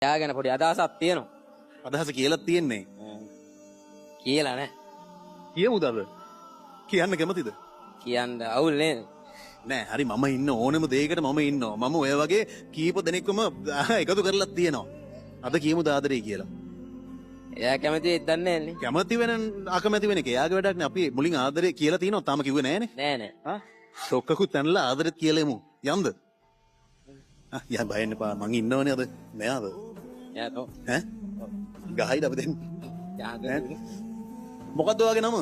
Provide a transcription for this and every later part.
එයා ගැන පොඩි අදහසක් තියෙනවා. අදහස කියලා තියෙන්නේ. කියලා නෑ. කියමුද අද? කියන්න කැමතිද? කියන්න අවුල් නේද? නෑ හරි මම ඉන්න ඕනෙම දෙයකට මම ඉන්නවා. මම ඔය වගේ කීප දෙනෙක්වම එකතු කරලා තියෙනවා. අද කියමුද ආදරේ කියලා. එයා කැමති දන්නේ නෑනේ. කැමති වෙන අකමැති වෙන එක එයාගේ වැඩක් නේ. අපි මුලින් ආදරේ කියලා තියෙනවා. තාම කිව්වේ නෑනේ. නෑ නෑ. හා? ඩොක්කකුත් ඇනලා ආදරෙත් කියලාමු. යම්ද? යා බයෙන් එපා මං ඉන්නවනේ අද. මෙයාද? එයා තෝ. ඈ? ගහයිද අපි දෙන්න? යා මොකද්ද ඔයාගේ නම?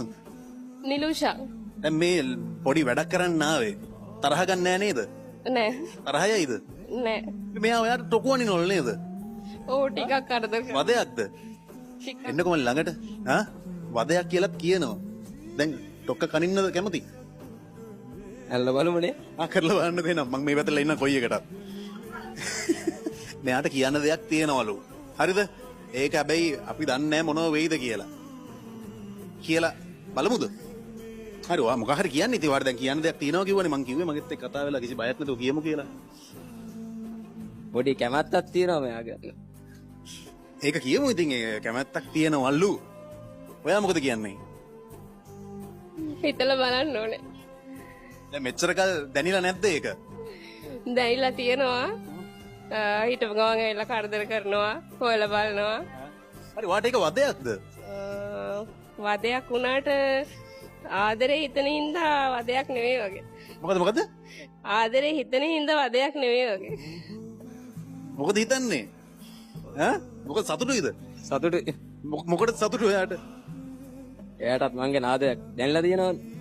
නිලුෂා. දැන් මේ පොඩි වැඩක් කරන්න ආවේ. තරහ ගන්න නෑ නේද? නෑ. තරහ යයිද? නෑ. මෙයා ඔයාට ටොකුවන්නේ නොල් නේද? ඕ ටිකක් කරදර කරනවා. වදයක්ද? ටිකක්. එන්නකො මම ළඟට. හා? වදයක් කියලාත් කියනවා. දැන් ටොක්ක කනින්නද කැමති? ඇල්ල බලමුනේ. කරලා බලන්නකෝ එහෙනම් මම මේ පැත්තට ඉන්න කොයි එකටත්. මෙයාට කියන්න දෙයක් තියෙනවලු. හරිද? ඒක හැබැයි අපි දන්නේ නැහැ මොනව වෙයිද කියලා. කියලා බලමුද? හරි ඔයා මොකක් හරි කියන්නේ ඉතින් ඔයාට දැන් කියන්න දෙයක් තියෙනවා කිව්වනේ මං කිව්වේ මගෙත් එක්ක කතා වෙලා කිසි බයක් නැතුව කියමු කියලා. පොඩි කැමැත්තක් තියෙනවා මෙයාගේ. ඒක කියමු ඉතින් ඒ කැමැත්තක් තියෙනවලු. ඔයා මොකද කියන්නේ? හිතලා බලන්න ඕනේ. දැන් මෙච්චර කල් දැනිලා නැද්ද ඒක? දැයිලා තියෙනවා. හිටපු ගමන් ඇවිල්ලා කරදර කරනවා. හොයලා බලනවා. හරි වාට ඒක වදයක්ද? වදයක් වුණාට ආදරේ හිතන හින්දා වදයක් නෙවෙයි වගේ. මොකද? ආදරේ හිතන හින්දා වදයක් නෙවෙයි වගේ. මොකද හිතන්නේ? ඈ? මොකද සතුටුයිද? සතුටුයි. මොකටද සතුටු ඔයාට? එයාටත් මං ගැන ආදරයක් දැනලා තියෙනවනේ.